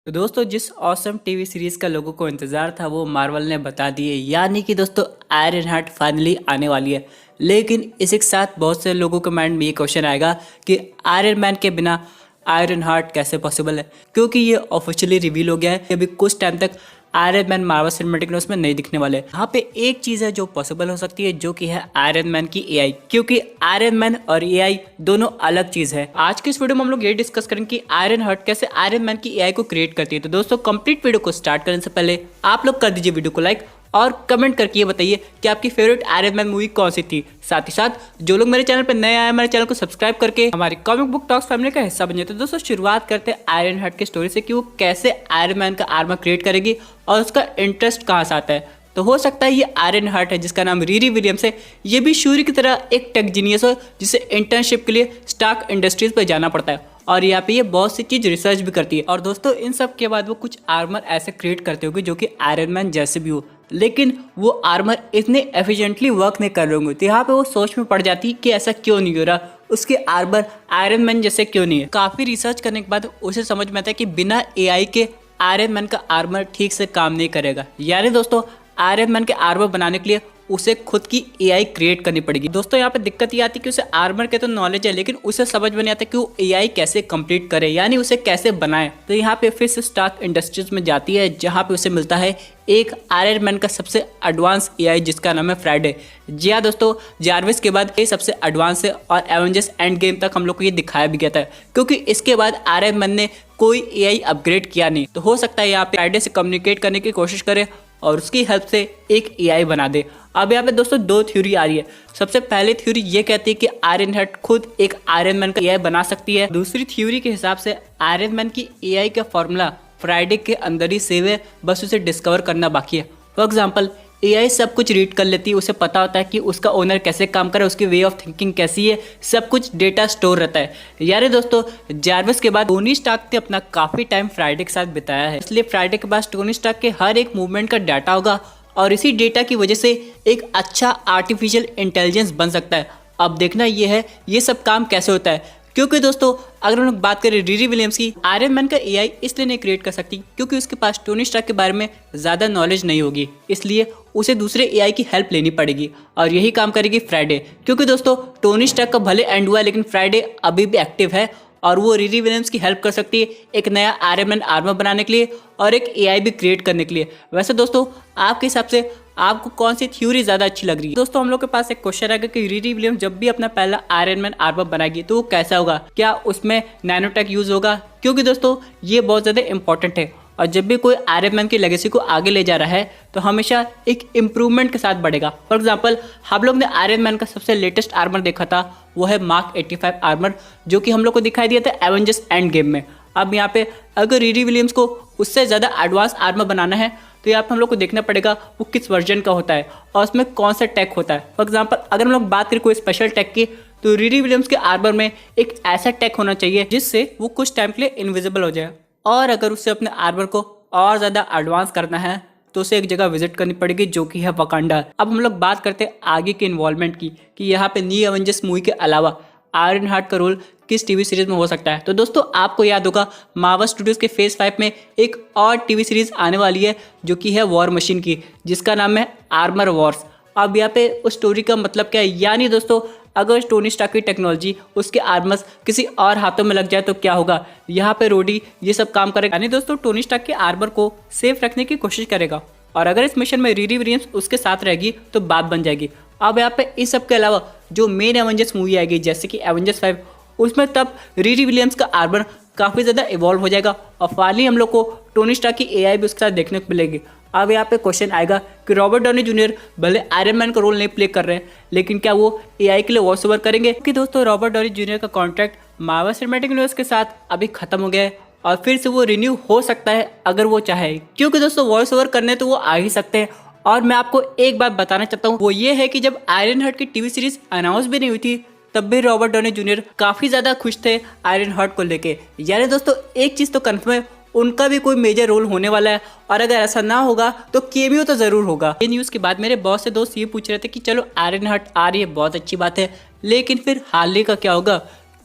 तो दोस्तों जिस ऑसम टीवी सीरीज का लोगों को इंतजार था वो मार्वल ने बता दिए, यानी कि दोस्तों आयरन हार्ट फाइनली आने वाली है। लेकिन इसी के साथ बहुत से लोगों के माइंड में ये क्वेश्चन आएगा कि आयरन मैन के बिना आयरन हार्ट कैसे पॉसिबल है, क्योंकि ये ऑफिशियली रिवील हो गया है कि अभी कुछ टाइम तक iron man Marvel cinematic universe में नहीं दिखने वाले। यहाँ पे एक चीज है जो पॉसिबल हो सकती है, जो कि है आयरन मैन की एआई, क्योंकि आयरन मैन और एआई दोनों अलग चीज है। आज की इस वीडियो में हम लोग ये डिस्कस करेंगे कि आयरन हार्ट कैसे आयरन मैन की एआई को क्रिएट करती है। तो दोस्तों कंप्लीट वीडियो को स्टार्ट करने से पहले आप लोग कर दीजिए वीडियो को लाइक और कमेंट करके ये बताइए कि आपकी फेवरेट आयरन मैन मूवी कौन सी थी। साथ ही साथ जो लोग मेरे चैनल पर नए आए मेरे चैनल को सब्सक्राइब करके हमारी कॉमिक बुक टॉक्स फैमिली का हिस्सा बन जाए। तो दोस्तों शुरुआत करते हैं आयरन हार्ट की स्टोरी से कि वो कैसे आयरन मैन का आर्मर क्रिएट करेगी और उसका इंटरेस्ट कहाँ से आता है। तो हो सकता है ये आयरन हार्ट है जिसका नाम रीरी विलियम्स है, ये भी शूरी की तरह एक टेक जीनियस हो जिसे इंटर्नशिप के लिए स्टार्क इंडस्ट्रीज पर जाना पड़ता है और यहाँ पे ये बहुत सी चीज रिसर्च भी करती है। और दोस्तों इन सब के बाद वो कुछ आर्मर ऐसे क्रिएट करते होंगे जो कि आयरन मैन जैसे भी हो, लेकिन वो आर्मर इतने एफिशिएंटली वर्क नहीं कर रहे होंगे। तो यहाँ पे वो सोच में पड़ जाती है कि ऐसा क्यों नहीं हो रहा, उसके आर्मर आयरन मैन जैसे क्यों नहीं है। काफी रिसर्च करने के बाद उसे समझ में आता है कि बिना एआई के आयरन मैन का आर्मर ठीक से काम नहीं करेगा। यानी दोस्तों आयरन मैन के आर्मर बनाने के लिए उसे खुद की एआई क्रिएट करनी पड़ेगी। दोस्तों यहाँ पे दिक्कत ये आती है कि उसे आर्मर के तो नॉलेज है, लेकिन उसे समझ में नहीं आता कि वो एआई कैसे कंप्लीट करे, यानी उसे कैसे बनाए। तो यहाँ पे फिर से स्टार्क इंडस्ट्रीज में जाती है जहाँ पे उसे मिलता है एक आयरन मैन का सबसे एडवांस एआई जिसका नाम है फ्राइडे। जी हाँ दोस्तों, जार्विस के बाद ये सबसे एडवांस है और एवेंजर्स एंड गेम तक हम लोग को ये दिखाया भी गया था, क्योंकि इसके बाद आयरन मैन ने कोई एआई अपग्रेड किया नहीं। तो हो सकता है यहाँ पे फ्राइडे से कम्युनिकेट करने की कोशिश करे और उसकी हेल्प से एक एआई बना दे। अब यहाँ पे दोस्तों दो थ्योरी आ रही है। सबसे पहले थ्योरी ये कहती है कि आयरन हार्ट खुद एक आयरन मैन का एआई बना सकती है। दूसरी थ्योरी के हिसाब से आयरन मैन की एआई का फॉर्मूला फ्राइडे के अंदर ही सेव है, बस उसे डिस्कवर करना बाकी है। फॉर एग्जाम्पल एआई सब कुछ रीड कर लेती है, उसे पता होता है कि उसका ओनर कैसे काम करे, उसकी वे ऑफ थिंकिंग कैसी है, सब कुछ डेटा स्टोर रहता है। यानी दोस्तों जार्विस के बाद टोनी स्टार्क ने अपना काफी टाइम फ्राइडे के साथ बिताया है, इसलिए फ्राइडे के पास टोनी स्टार्क के हर एक मूवमेंट का डाटा होगा और इसी डेटा की वजह से एक अच्छा आर्टिफिशियल इंटेलिजेंस बन सकता है। अब देखना ये है ये सब काम कैसे होता है, क्योंकि दोस्तों अगर हम लोग बात करें रीरी विलियम्स की, आयरन मैन का एआई इसलिए नहीं क्रिएट कर सकती क्योंकि उसके पास टोनी स्टार्क के बारे में ज़्यादा नॉलेज नहीं होगी, इसलिए उसे दूसरे एआई की हेल्प लेनी पड़ेगी और यही काम करेगी फ्राइडे। क्योंकि दोस्तों टोनी स्टार्क का भले एंड हुआ लेकिन फ्राइडे अभी भी एक्टिव है और वो रीरी विलियम्स की हेल्प कर सकती है एक नया आयरन मैन आर्मर बनाने के लिए और एक एआई भी क्रिएट करने के लिए। वैसे दोस्तों आपके हिसाब से आपको कौन सी थ्योरी ज्यादा अच्छी लग रही है? दोस्तों हम लोग के पास एक क्वेश्चन आएगा कि रीरी विलियम्स जब भी अपना पहला आयरन मैन आर्मर बनाएगी तो वो कैसा होगा, क्या उसमें नैनोटेक यूज होगा? क्योंकि दोस्तों ये बहुत ज्यादा इंपॉर्टेंट है और जब भी कोई आयरन मैन की लेगेसी को आगे ले जा रहा है तो हमेशा एक इम्प्रूवमेंट के साथ बढ़ेगा। फॉर एग्जाम्पल हम लोग ने आयरन मैन का सबसे लेटेस्ट आर्मर देखा था, वो है मार्क 85 आर्मर, जो कि हम लोग को दिखाई दिया था एवेंजर्स एंड गेम में। अब यहाँ पे अगर रीरी विलियम्स को उससे ज़्यादा एडवांस आर्मर बनाना है तो यहाँ पे हम लोग को देखना पड़ेगा वो किस वर्जन का होता है और उसमें कौन सा टेक होता है। फॉर एग्जाम्पल अगर हम लोग बात करें कोई स्पेशल टेक की, तो रीरी विलियम्स के आर्मर में एक ऐसा टेक होना चाहिए जिससे वो कुछ टाइम के लिए इनविजिबल हो जाए। और अगर उससे अपने आर्मर को और ज़्यादा एडवांस करना है तो उसे एक जगह विजिट करनी पड़ेगी जो कि है वकांडा। अब हम लोग बात करते हैं आगे के इन्वॉल्वमेंट की कि यहाँ पे न्यू एवेंजर्स मूवी के अलावा आयरन हार्ट का रोल किस टीवी सीरीज में हो सकता है। तो दोस्तों आपको याद होगा मार्वल स्टूडियोज के फेज 5 में एक और टीवी सीरीज आने वाली है जो कि है वॉर मशीन की, जिसका नाम है आर्मर वॉर्स। अब यहाँ पे उस स्टोरी का मतलब क्या है, यानी दोस्तों अगर टोनी स्टार्क की टेक्नोलॉजी उसके आर्मर्स किसी और हाथों में लग जाए तो क्या होगा, यहाँ पे रोडी ये सब काम करेगा, यानी दोस्तों टोनी स्टार्क के आर्मर को सेफ रखने की कोशिश करेगा। और अगर इस मिशन में रीरी विलियम्स उसके साथ रहेगी तो बात बन जाएगी। अब यहाँ पे इस सब के अलावा जो मेन एवेंजर्स मूवी आएगी जैसे कि एवेंजर्स 5, उसमें तब रीरी विलियम्स का आर्मर काफ़ी ज़्यादा इवॉल्व हो जाएगा और फाइनली हम लोग को टोनी स्टार्क की एआई भी उसके साथ देखने को मिलेगी। अब यहाँ पे क्वेश्चन आएगा कि रॉबर्ट डॉनी जूनियर भले आयरन मैन का रोल नहीं प्ले कर रहे हैं, लेकिन क्या वो एआई के लिए वॉइस ओवर करेंगे? क्योंकि दोस्तों रॉबर्ट डॉनी जूनियर का कॉन्ट्रैक्ट मार्वल सिनेमैटिक यूनिवर्स के साथ अभी खत्म हो गया है और फिर से वो रिन्यू हो सकता है अगर वो चाहे, क्योंकि दोस्तों वॉइस ओवर करने तो वो आ ही सकते हैं। और मैं आपको एक बात बताना चाहता हूँ, वो ये है कि जब आयरन हार्ट की टीवी सीरीज अनाउंस भी नहीं हुई थी तब भी रॉबर्ट डॉनी जूनियर काफी ज्यादा खुश थे आयरन हार्ट को लेके। यानी दोस्तों एक चीज तो कंफर्म है, उनका भी कोई मेजर रोल होने वाला है और अगर ऐसा ना होगा तो केमियो तो जरूर होगा। ये न्यूज के बाद मेरे बहुत से दोस्त ये पूछ रहे थे कि चलो आयरन हार्ट आ रही है, बहुत अच्छी बात है, लेकिन फिर हार्ले का क्या होगा,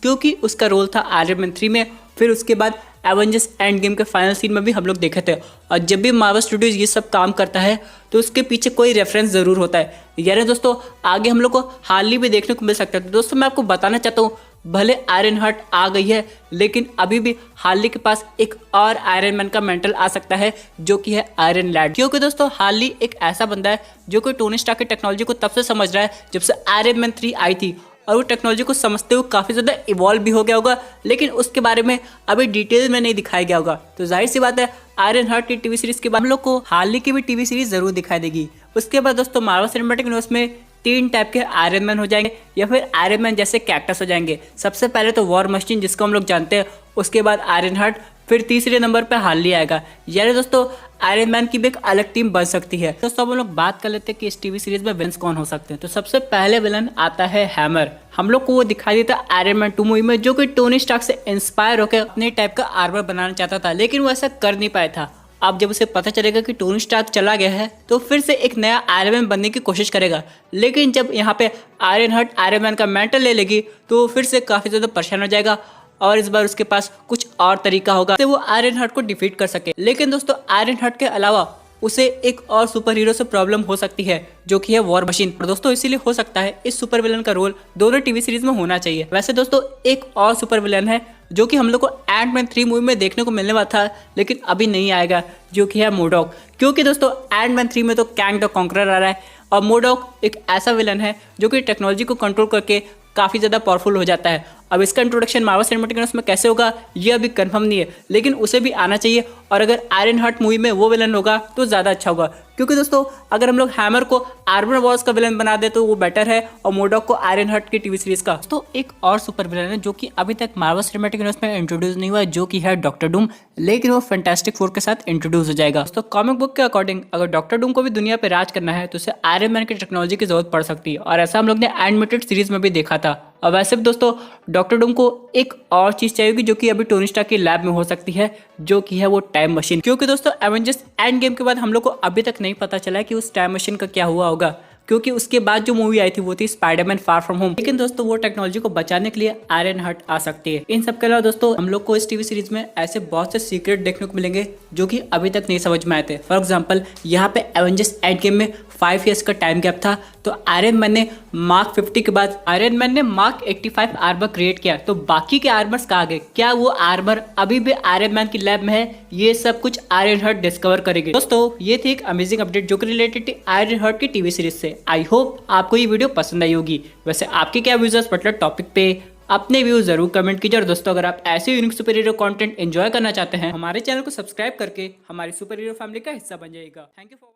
क्योंकि उसका रोल था आयरन मैन 3 में, फिर उसके बाद एवेंजर्स एंड गेम के फाइनल सीन में भी हम लोग देखे थे। और जब भी मार्वल स्टूडियोज ये सब काम करता है तो उसके पीछे कोई रेफरेंस ज़रूर होता है, यानी दोस्तों आगे हम लोग को हार्ली भी देखने को मिल सकता है। तो दोस्तों मैं आपको बताना चाहता हूँ, भले आयरन हार्ट आ गई है लेकिन अभी भी हार्ली के पास एक और आयरन मैन का मेंटल आ सकता है, जो कि है आयरन लैड। क्योंकि दोस्तों हार्ली एक ऐसा बंदा है जो कि टोनी स्टार्क की टेक्नोलॉजी को तब से समझ रहा है जब से आयरन मैन 3 आई थी, और वो टेक्नोलॉजी को समझते हुए काफ़ी ज़्यादा इवॉल्व भी हो गया होगा, लेकिन उसके बारे में अभी डिटेल में नहीं दिखाया गया होगा। तो जाहिर सी बात है आयरन हार्ट की टीवी सीरीज के बाद हम लोग को हार्ली की भी टीवी सीरीज जरूर दिखाई देगी। उसके बाद दोस्तों मार्वल सिनेमैटिक यूनिवर्स में 3 टाइप के आयरन मैन हो जाएंगे या फिर आयरन मैन जैसे कैरेक्टर्स हो जाएंगे। सबसे पहले तो वॉर मशीन जिसको हम लोग जानते हैं, उसके बाद आयरन हार्ट, फिर तीसरे नंबर पे हार्ली आएगा। यानी दोस्तों आयरन मैन की भी एक अलग टीम बन सकती है। दोस्तों हम लोग बात कर लेते हैं कि इस टीवी सीरीज में विलन कौन हो सकते हैं। तो सबसे पहले विलन आता है हैमर। हम लोग को वो दिखाई देता है आयरन मैन 2 मूवी में, जो कि टोनी स्टार्क से इंस्पायर होकर अपने टाइप का आर्मर बनाना चाहता था, लेकिन वो ऐसा कर नहीं पाया था। अब जब उसे पता चलेगा कि टोनी स्टार्क चला गया है तो फिर से एक नया आयरन मैन बनने की कोशिश करेगा, लेकिन जब यहाँ पे आयरन हार्ट आयरन मैन का मेंटल ले लेगी तो फिर से काफ़ी ज़्यादा परेशान हो जाएगा, और इस बार उसके पास कुछ और तरीका होगा तो वो आयरन हार्ट को डिफीट कर सके। लेकिन दोस्तों आयरन हार्ट के अलावा उसे एक और सुपर हीरो से प्रॉब्लम हो सकती है, जो कि है वॉर मशीन। और दोस्तों इसीलिए हो सकता है इस सुपर विलन का रोल दोनों टीवी सीरीज में होना चाहिए। वैसे दोस्तों एक और सुपर विलन है जो कि हम लोग को एंटमैन 3 मूवी में देखने को मिलने वाला था, लेकिन अभी नहीं आएगा, जो कि है मोडॉक। क्योंकि दोस्तों एंटमैन 3 में तो कैंग द कॉन्करर आ रहा है, और मोडॉक एक ऐसा विलन है जो कि टेक्नोलॉजी को कंट्रोल करके काफ़ी ज़्यादा पावरफुल हो जाता है। अब इसका इंट्रोडक्शन मार्वल सिनेमैटिक यूनिवर्स में कैसे होगा ये अभी कंफर्म नहीं है, लेकिन उसे भी आना चाहिए। और अगर आयरन हार्ट मूवी में वो विलन होगा तो ज़्यादा अच्छा होगा, क्योंकि दोस्तों अगर हम लोग हैमर को आर्मर वॉर्स का विलन बना दे तो वो बेटर है, और मोडॉक को आयरन हार्ट की टीवी सीरीज का। तो एक और सुपर विलन है जो कि अभी तक मार्वल सिनेमैटिक यूनिवर्स में इंट्रोड्यूस नहीं हुआ है, जो कि है डॉक्टर डूम, लेकिन वो फैंटास्टिक फोर के साथ इंट्रोड्यूस हो जाएगा। तो कॉमिक बुक के अकॉर्डिंग अगर डॉक्टर डूम को भी दुनिया पर राज करना है तो उसे आयरन मैन की टेक्नोलॉजी की जरूरत पड़ सकती है, और ऐसा हम लोग ने एनिमेटेड सीरीज में भी देखा था। और वैसे भी दोस्तों डॉक्टर डूम को एक और चीज चाहिए जो कि अभी टोनी स्टार्क की लैब में हो सकती है, जो कि है वो टाइम मशीन। क्योंकि दोस्तों एवेंजर्स एंड गेम के बाद हम लोग को अभी तक नहीं पता चला कि उस टाइम मशीन का क्या हुआ होगा, क्योंकि उसके बाद जो मूवी आई थी वो थी स्पाइडरमैन फार फ्रॉम होम। लेकिन दोस्तों वो टेक्नोलॉजी को बचाने के लिए आयरन हार्ट आ सकती है। इन सब के अलावा दोस्तों हम लोग को इस टीवी सीरीज में ऐसे बहुत से सीक्रेट देखने को मिलेंगे जो कि अभी तक नहीं समझ में आए थे। फॉर एग्जाम्पल यहाँ पे एवेंजर्स एंड गेम में 5 ईयर्स का टाइम गैप था, तो आयरन मैन ने मार्क 50 के बाद आयरन मैन ने मार्क 85 आर्मर क्रिएट किया, तो बाकी के आर्मर्स कहाँ गए? क्या वो आर्मर अभी भी आयरन मैन की लैब में है? ये सब कुछ आयरन हार्ट डिस्कवर करेंगे। दोस्तों ये थी एक अमेजिंग अपडेट जो कि रिलेटेड थी आयरन हार्ट की टीवी सीरीज से। आई होप आपको ये वीडियो पसंद आई होगी। वैसे आपके क्या व्यूज पर्टिकुलर टॉपिक पे अपने व्यूज जरूर कमेंट कीजिए। और दोस्तों अगर आप ऐसे unique super hero content enjoy करना चाहते हैं, हमारे चैनल को सब्सक्राइब करके हमारी सुपर हीरो फैमिली का हिस्सा बन जाइएगा। Thank you for